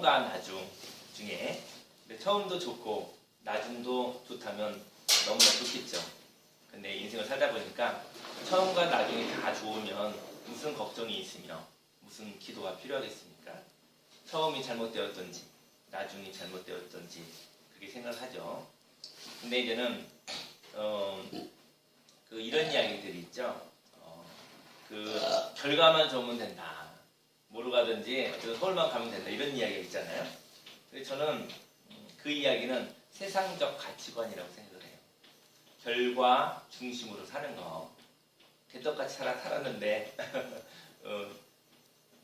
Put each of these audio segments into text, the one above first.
처음과 나중 중에 처음도 좋고 나중도 좋다면 너무나 좋겠죠. 근데 인생을 살다 보니까 처음과 나중이 다 좋으면 무슨 걱정이 있으며 무슨 기도가 필요하겠습니까? 처음이 잘못되었던지 나중이 잘못되었던지 그렇게 생각하죠. 근데 이제는 이런 이야기들이 있죠. 결과만 좋으면 된다. 뭐로 가든지 서울만 가면 된다. 이런 이야기가 있잖아요. 근데 저는 그 이야기는 세상적 가치관이라고 생각을 해요. 결과 중심으로 사는 거. 개떡같이 살았는데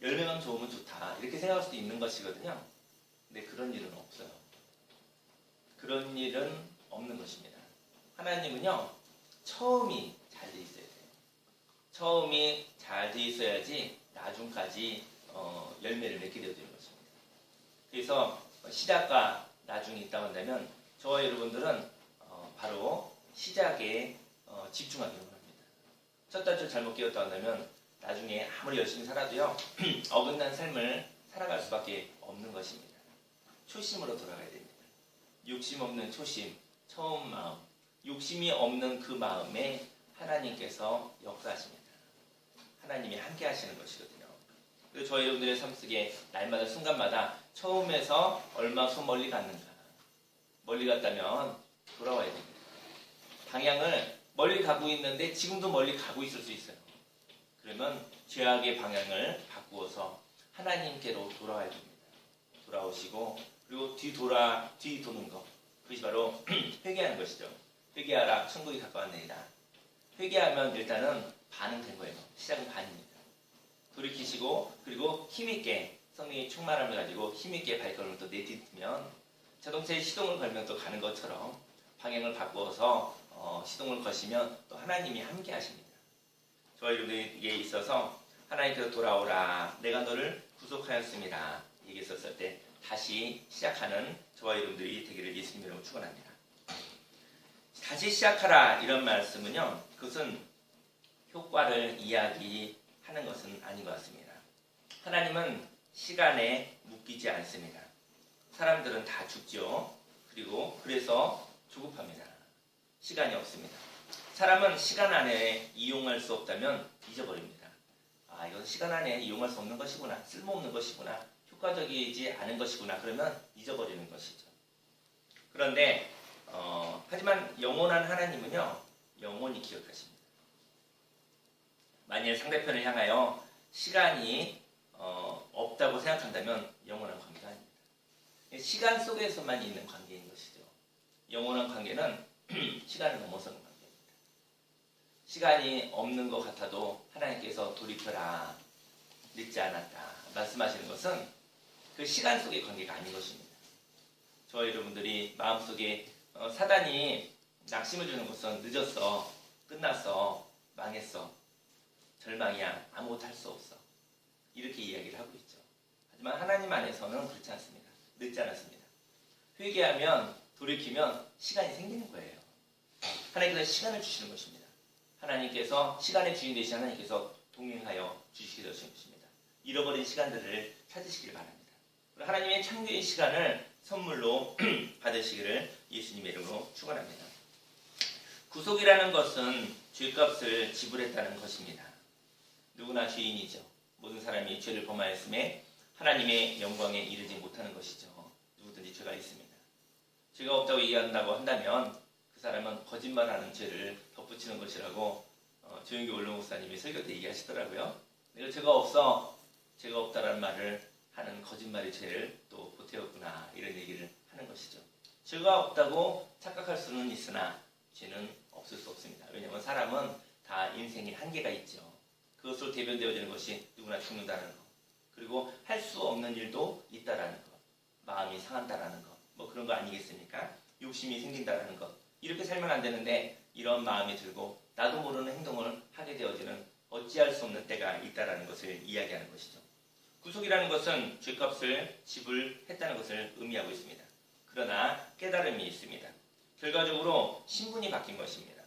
열매만 좋으면 좋다. 이렇게 생각할 수도 있는 것이거든요. 근데 그런 일은 없어요. 그런 일은 없는 것입니다. 하나님은요. 처음이 잘 돼 있어야 돼요. 처음이 잘 돼 있어야지 나중까지 열매를 맺게 되어지는 것입니다. 그래서 시작과 나중이 있다고 한다면 저와 여러분들은 바로 시작에 집중하기로 합니다. 첫 단추를 잘못 끼웠다고 한다면 나중에 아무리 열심히 살아도요. 어긋난 삶을 살아갈 수밖에 없는 것입니다. 초심으로 돌아가야 됩니다. 욕심 없는 초심, 처음 마음, 욕심이 없는 그 마음에 하나님께서 역사하십니다. 하나님이 함께 하시는 것이거든요. 그리고 저희 여러분들의 삶 속에 날마다 순간마다 처음에서 얼마큼 멀리 갔는가. 멀리 갔다면 돌아와야 됩니다. 방향을 멀리 가고 있는데 지금도 멀리 가고 있을 수 있어요. 그러면 죄악의 방향을 바꾸어서 하나님께로 돌아와야 됩니다. 돌아오시고 그리고 뒤 도는 것. 그것이 바로 회개하는 것이죠. 회개하라 천국이 가까웠느니라. 회개하면 일단은 반은 된 거예요. 시작은 반입니다. 돌이키시고 그리고 힘있게 성령의 충만함을 가지고 힘있게 발걸음을 또 내딛으면 자동차에 시동을 걸면 또 가는 것처럼 방향을 바꾸어서 시동을 거시면 또 하나님이 함께 하십니다. 저와 여러분에게 있어서 하나님께서 돌아오라 내가 너를 구속하였습니다. 얘기했었을 때 다시 시작하는 저와 여러분들이 되기를 예수님 이름으로 축원합니다. 다시 시작하라 이런 말씀은요. 그것은 효과를 이야기하는 것은 아닌 것 같습니다. 하나님은 시간에 묶이지 않습니다. 사람들은 다 죽죠. 그리고 그래서 조급합니다. 시간이 없습니다. 사람은 시간 안에 이용할 수 없다면 잊어버립니다. 이건 시간 안에 이용할 수 없는 것이구나. 쓸모없는 것이구나. 효과적이지 않은 것이구나. 그러면 잊어버리는 것이죠. 그런데 하지만 영원한 하나님은요. 영원히 기억하십니다. 만일 상대편을 향하여 시간이 없다고 생각한다면 영원한 관계가 아닙니다. 시간 속에서만 있는 관계인 것이죠. 영원한 관계는 시간을 넘어서는 관계입니다. 시간이 없는 것 같아도 하나님께서 돌이켜라 늦지 않았다 말씀하시는 것은 그 시간 속의 관계가 아닌 것입니다. 저와 여러분들이 마음속에 사단이 낙심을 주는 것은 늦었어, 끝났어, 망했어, 절망이야, 아무것도 할 수 없어 이렇게 이야기를 하고 있죠. 하지만 하나님 안에서는 그렇지 않습니다. 늦지 않았습니다. 회개하면 돌이키면 시간이 생기는 거예요. 하나님께서 시간을 주시는 것입니다. 하나님께서 시간의 주인 되신 하나님께서 동행하여 주시게 되신 것입니다. 잃어버린 시간들을 찾으시길 바랍니다. 하나님의 창조의 시간을 선물로 받으시기를 예수님의 이름으로 축원합니다. 구속이라는 것은 죄값을 지불했다는 것입니다. 누구나 죄인이죠. 모든 사람이 죄를 범하였음에 하나님의 영광에 이르지 못하는 것이죠. 누구든지 죄가 있습니다. 죄가 없다고 얘기한다고 한다면 그 사람은 거짓말하는 죄를 덧붙이는 것이라고 조영기 원로 목사님이 설교 때 얘기하시더라고요. 내가 죄가 없다라는 말을 하는 거짓말의 죄를 또 보태었구나 이런 얘기를 하는 것이죠. 죄가 없다고 착각할 수는 있으나 죄는 없을 수 없습니다. 왜냐하면 사람은 다 인생에 한계가 있죠. 그것으로 대변되어지는 것이 누구나 죽는다는 것, 그리고 할 수 없는 일도 있다라는 것, 마음이 상한다라는 것, 뭐 그런 거 아니겠습니까? 욕심이 생긴다라는 것, 이렇게 살면 안 되는데 이런 마음이 들고 나도 모르는 행동을 하게 되어지는 어찌할 수 없는 때가 있다라는 것을 이야기하는 것이죠. 구속이라는 것은 죄값을 지불했다는 것을 의미하고 있습니다. 그러나 깨달음이 있습니다. 결과적으로 신분이 바뀐 것입니다.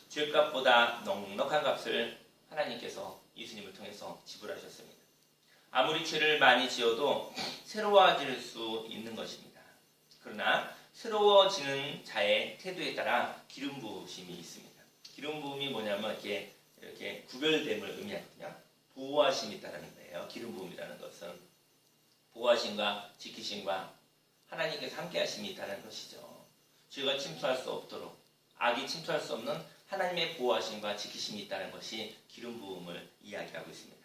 죄값보다 넉넉한 값을 하나님께서 예수님을 통해서 지불하셨습니다. 아무리 죄를 많이 지어도 새로워질 수 있는 것입니다. 그러나 새로워지는 자의 태도에 따라 기름 부으심이 있습니다. 기름 부음이 뭐냐면 이렇게 구별됨을 의미하거든요. 보호하심이 있다는 거예요. 기름 부음이라는 것은 보호하심과 지키심과 하나님께서 함께 하심이 있다는 것이죠. 죄가 침투할 수 없도록 악이 침투할 수 없는 하나님의 보호하심과 지키심이 있다는 것이 기름 부음을 이야기하고 있습니다.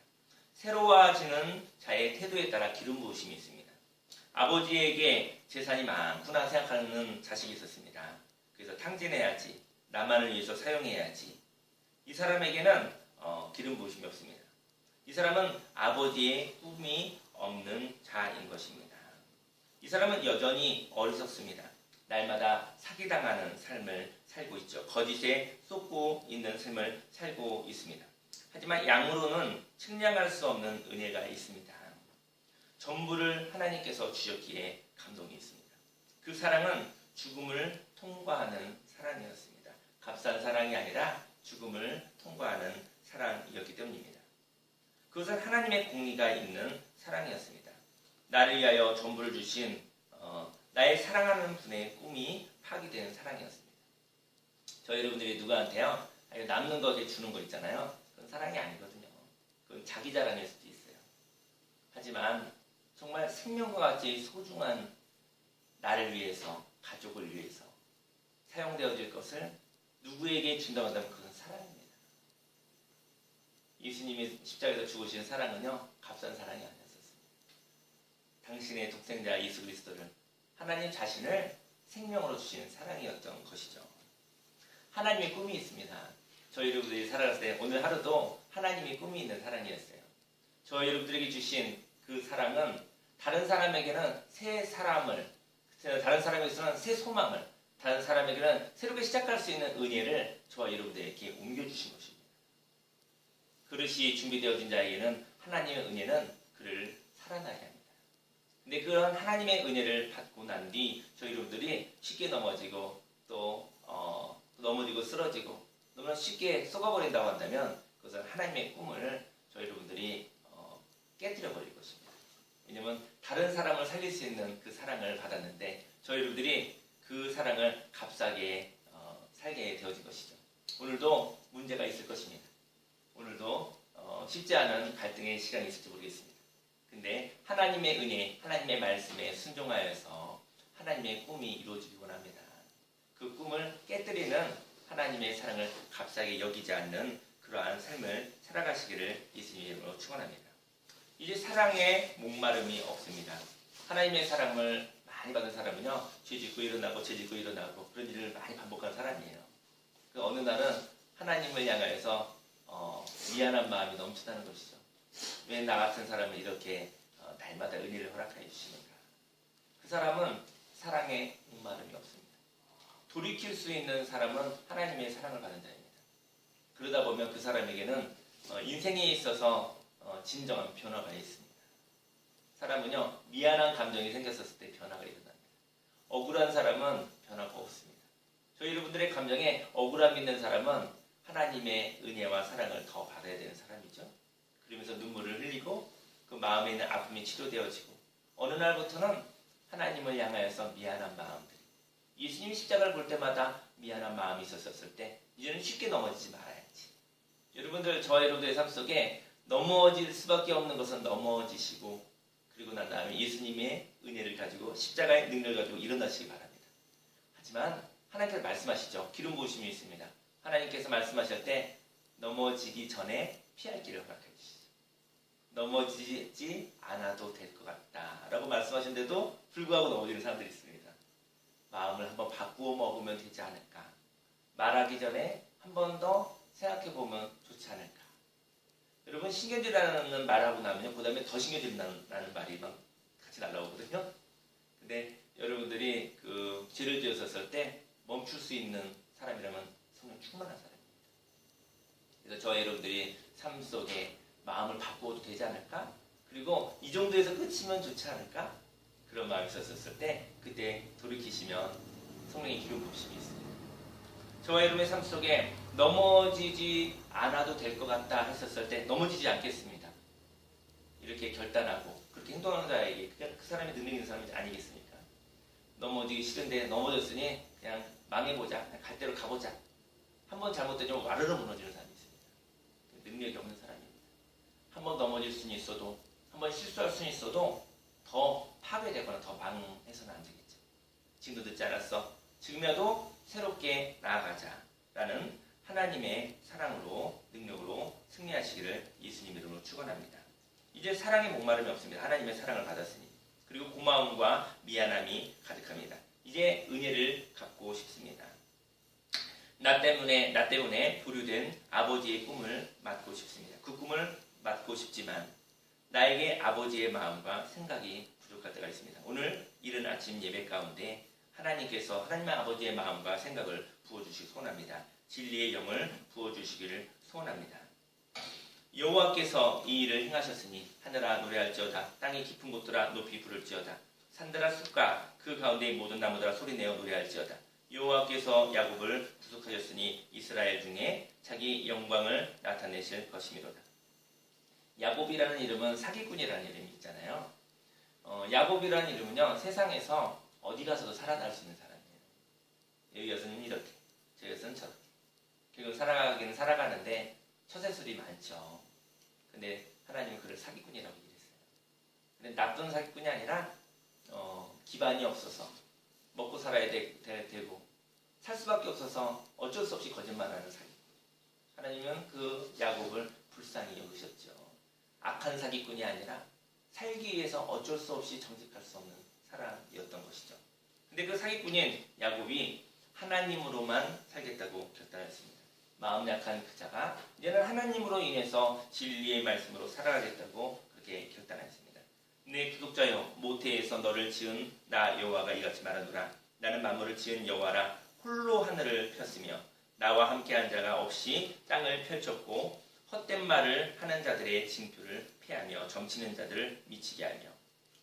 새로워지는 자의 태도에 따라 기름 부으심이 있습니다. 아버지에게 재산이 많구나 생각하는 자식이 있었습니다. 그래서 탕진해야지, 나만을 위해서 사용해야지. 이 사람에게는 기름 부으심이 없습니다. 이 사람은 아버지의 꿈이 없는 자인 것입니다. 이 사람은 여전히 어리석습니다. 날마다 사기당하는 삶을 살고 있죠. 거짓에 쏟고 있는 삶을 살고 있습니다. 하지만 양으로는 측량할 수 없는 은혜가 있습니다. 전부를 하나님께서 주셨기에 감동이 있습니다. 그 사랑은 죽음을 통과하는 사랑이었습니다. 값싼 사랑이 아니라 죽음을 통과하는 사랑이었기 때문입니다. 그것은 하나님의 공의가 있는 사랑이었습니다. 나를 위하여 전부를 주신 나의 사랑하는 분의 꿈이 파기되는 사랑이었습니다. 저희 여러분들이 누구한테요? 남는 것에 주는 거 있잖아요. 그건 사랑이 아니거든요. 그건 자기 자랑일 수도 있어요. 하지만 정말 생명과 같이 소중한 나를 위해서, 가족을 위해서 사용되어질 것을 누구에게 준다고 한다면 그건 사랑입니다. 예수님이 십자가에서 죽으신 사랑은요, 값싼 사랑이 아니었었습니다. 당신의 독생자 예수 그리스도를, 하나님 자신을 생명으로 주시는 사랑이었던 것이죠. 하나님의 꿈이 있습니다. 저희 여러분들이 살아갈 때 오늘 하루도 하나님의 꿈이 있는 사랑이었어요. 저희 여러분들에게 주신 그 사랑은 다른 사람에게는 새 사람을, 다른 사람에게서는 새 소망을, 다른 사람에게는 새롭게 시작할 수 있는 은혜를 저와 여러분들에게 옮겨주신 것입니다. 그릇이 준비되어진 자에게는 하나님의 은혜는 그를 살아나게 합니다. 근데 그런 하나님의 은혜를 받고 난 뒤 저희 여러분들이 쉽게 넘어지고 또 넘어지고 쓰러지고 너무나 쉽게 썩어버린다고 한다면 그것은 하나님의 꿈을 저희 여러분들이 깨뜨려 버릴 것입니다. 왜냐하면 다른 사람을 살릴 수 있는 그 사랑을 받았는데 저희 여러분들이 그 사랑을 값싸게 살게 되어진 것이죠. 오늘도 문제가 있을 것입니다. 오늘도 쉽지 않은 갈등의 시간이 있을지 모르겠습니다. 근데 하나님의 은혜, 하나님의 말씀에 순종하여서 하나님의 꿈이 이루어지기 원합니다. 그 꿈을 깨뜨리는 하나님의 사랑을 값싸게 여기지 않는 그러한 삶을 살아가시기를 예수님의 이름으로 축원합니다. 이제 사랑에 목마름이 없습니다. 하나님의 사랑을 많이 받은 사람은요, 죄 짓고 일어나고 죄 짓고 일어나고 그런 일을 많이 반복하는 사람이에요. 그 어느 날은 하나님을 향하여서 미안한 마음이 넘친다는 것이죠. 왜 나 같은 사람을 이렇게 날마다 은혜를 허락해 주시는가. 그 사람은 사랑에 목마름이 없습니다. 돌이킬 수 있는 사람은 하나님의 사랑을 받은 자입니다. 그러다 보면 그 사람에게는 인생에 있어서 진정한 변화가 있습니다. 사람은요, 미안한 감정이 생겼을 때 변화가 일어납니다. 억울한 사람은 변화가 없습니다. 저희 여러분들의 감정에 억울함이 있는 사람은 하나님의 은혜와 사랑을 더 받아야 되는 사람이죠. 그러면서 눈물을 흘리고 그 마음에 있는 아픔이 치료되어지고 어느 날부터는 하나님을 향하여서 미안한 마음들이, 예수님이 십자가를 볼 때마다 미안한 마음이 있었을 때 이제는 쉽게 넘어지지 말아야지. 여러분들, 저와 여러분들의 삶 속에 넘어질 수밖에 없는 것은 넘어지시고 그리고 난 다음에 예수님의 은혜를 가지고 십자가의 능력을 가지고 일어나시기 바랍니다. 하지만 하나님께서 말씀하시죠. 기름 부으심이 있습니다. 하나님께서 말씀하실 때 넘어지기 전에 피할 길을 허락해 주시죠. 넘어지지 않아도 될 것 같다 라고 말씀하셨는데도 불구하고 넘어지는 사람들이 있습니다. 마음을 한번 바꾸어 먹으면 되지 않을까. 말하기 전에 한 번 더 생각해 보면 좋지 않을까. 여러분, 신경질이라는 말하고 나면요, 그 다음에 더 신경질이라는 말이 막 같이 날라오거든요. 근데 여러분들이 그 죄를 지었을 때 멈출 수 있는 사람이라면 성령 충만한 사람입니다. 그래서 저와 여러분들이 삶 속에 마음을 바꾸어도 되지 않을까? 그리고 이 정도에서 끝이면 좋지 않을까? 그런 마음이 있었을 때 그때 돌이키시면 성령의 기름 부으심이 있습니다. 저와 여러분의 삶 속에 넘어지지 않아도 될 것 같다 했었을 때 넘어지지 않겠습니다. 이렇게 결단하고 그렇게 행동하는 자에게 그 사람이 능력 있는 사람이 아니겠습니까? 넘어지기 싫은데 넘어졌으니 그냥 망해보자. 그냥 갈 대로 가보자. 한번 잘못되면 와르르 무너지는 사람이 있습니다. 능력이 없는 사람입니다. 한번 넘어질 수는 있어도 한번 실수할 수는 있어도 더 파괴되거나 더 망해서는 안 되겠죠. 지금도 늦지 않았어. 지금이라도 새롭게 나아가자라는 하나님의 사랑으로 능력으로 승리하시기를 예수님 이름으로 축원합니다. 이제 사랑의 목마름이 없습니다. 하나님의 사랑을 받았으니. 그리고 고마움과 미안함이 가득합니다. 이제 은혜를 갖고 싶습니다. 나 때문에 부류된 아버지의 꿈을 맡고 싶습니다. 그 꿈을 맡고 싶지만 나에게 아버지의 마음과 생각이 부족할 때가 있습니다. 오늘 이른 아침 예배 가운데 하나님께서 하나님의 아버지의 마음과 생각을 부어주시기 소원합니다. 진리의 영을 부어주시기를 소원합니다. 여호와께서 이 일을 행하셨으니 하늘아 노래할지어다. 땅의 깊은 곳들아 높이 부를지어다. 산들아 숲과 그 가운데의 모든 나무들아 소리내어 노래할지어다. 여호와께서 야곱을 구속하셨으니 이스라엘 중에 자기 영광을 나타내실 것이미로다. 야곱이라는 이름은 사기꾼이라는 이름이 있잖아요. 야곱이라는 이름은요, 세상에서 어디 가서도 살아날 수 있는 사람이에요. 여기 가서는 이렇게, 저기 가서는 저렇게. 결국 살아가기는 살아가는데 처세술이 많죠. 근데 하나님은 그를 사기꾼이라고 얘기했어요. 근데 나쁜 사기꾼이 아니라 기반이 없어서 먹고 살아야 되고 살 수밖에 없어서 어쩔 수 없이 거짓말하는 사기꾼. 하나님은 그 야곱을 불쌍히 여기셨죠. 악한 사기꾼이 아니라 살기 위해서 어쩔 수 없이 정직할 수 없는 사람이었던 것이죠. 근데 그 사기꾼인 야곱이 하나님으로만 살겠다고 결단했습니다. 마음 약한 그 자가 이제는 하나님으로 인해서 진리의 말씀으로 살아가겠다고 그렇게 결단했습니다. 내 구독자여, 모태에서 너를 지은 나 여호와가 이같이 말하노라. 나는 만물을 지은 여호와라. 홀로 하늘을 폈으며 나와 함께한 자가 없이 땅을 펼쳤고 헛된 말을 하는 자들의 징표를 패하며 점치는 자들을 미치게 하며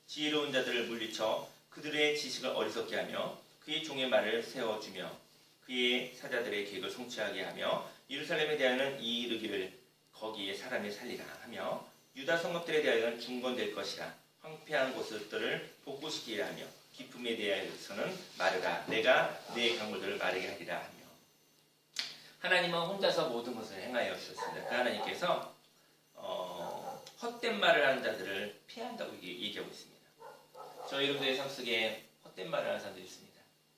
지혜로운 자들을 물리쳐 그들의 지식을 어리석게 하며 그의 종의 말을 세워주며 그의 사자들의 계획을 성취하게 하며 예루살렘에 대하여는 이르기를 거기에 사람이 살리라 하며 유다 성읍들에 대하여는 중건될 것이라. 황폐한 곳들을 복구시키라 하며 기품에 대하여서는 말하라. 내가 내 강물들을 마르게 하리라 하며. 하나님은 혼자서 모든 것을 행하여 주셨습니다. 그 하나님께서 헛된 말을 하는 자들을 피한다고 얘기하고 있습니다. 저희 여러분들의 삶 속에 헛된 말을 하는 사람들이 있습니다.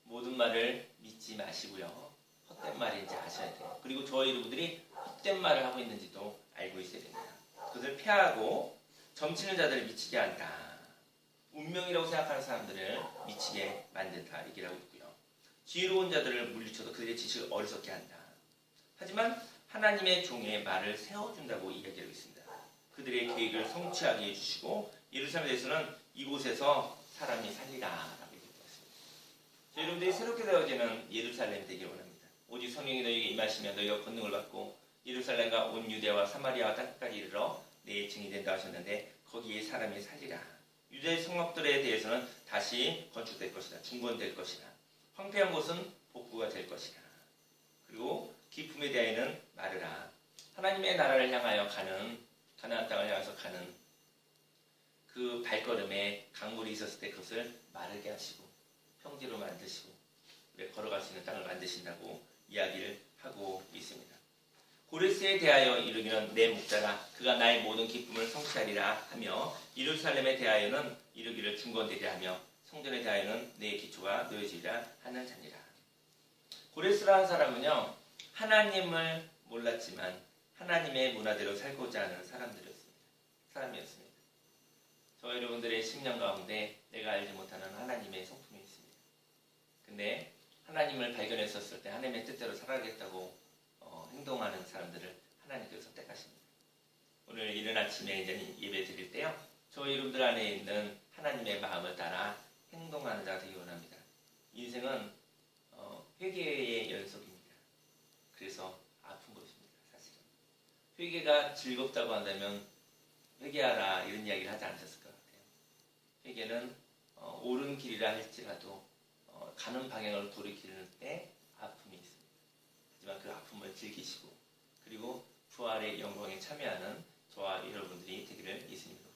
모든 말을 믿지 마시고요. 헛된 말인지 아셔야 돼요. 그리고 저희 여러분들이 헛된 말을 하고 있는지도 알고 있어야 됩니다. 그것을 피하고 점치는 자들을 미치게 한다. 운명이라고 생각하는 사람들을 미치게 만든다. 얘기를 하고 있고요. 지혜로운 자들을 물리쳐도 그들의 지식을 어리석게 한다. 하지만 하나님의 종의 말을 세워준다고 이야기하고 있습니다. 그들의 계획을 성취하게 해주시고 예루살렘에 대해서는 이곳에서 사람이 살리라라고 얘기하고 있습니다. 여러분들이 새롭게 되어지는 예루살렘 되길 원합니다. 오직 성령이 너희에게 임하시면 너희가 권능을 받고 예루살렘과 온 유대와 사마리아와 땅까지 이르러 내 증인이 된다 하셨는데 거기에 사람이 살리라. 유대의 성읍들에 대해서는 다시 건축될 것이다. 중건될 것이다. 황폐한 곳은 복구가 될 것이다. 그리고 기품에 대하여는 말하라. 하나님의 나라를 향하여 가는 가나안 땅을 향해서 가는 그 발걸음에 강물이 있었을 때 그것을 마르게 하시고 평지로 만드시고 걸어갈 수 있는 땅을 만드신다고 이야기를 하고 있습니다. 고레스에 대하여 이르기는 내 목자라. 그가 나의 모든 기쁨을 성취하리라 하며 예루살렘에 대하여는 이르기를 중건되리라 하며 성전에 대하여는 내 기초가 놓여지리라 하는 자니라. 고레스라는 사람은요, 하나님을 몰랐지만 하나님의 문화대로 살고자 하는 사람이었습니다. 저 여러분들의 심령 가운데 내가 알지 못하는 하나님의 성품이 있습니다. 근데 하나님을 발견했었을 때 하나님의 뜻대로 살아가겠다고 행동하는 사람들을 하나님께서 선택하십니다. 오늘 이른 아침에 이제 예배 드릴 때요, 저 여러분들 안에 있는 하나님의 마음을 따라 행동하는 자가 되기 원합니다. 인생은 회개의 연속입니다. 그래서 아픈 것입니다. 사실은 회개가 즐겁다고 한다면 회개하라 이런 이야기를 하지 않으셨을 것 같아요. 회개는 옳은 길이라 할지라도 가는 방향을 돌이키는 때 아픔이 있습니다. 하지만 그 아픔을 즐기시고 그리고 부활의 영광에 참여하는 저와 여러분들이 되기를 예수님으로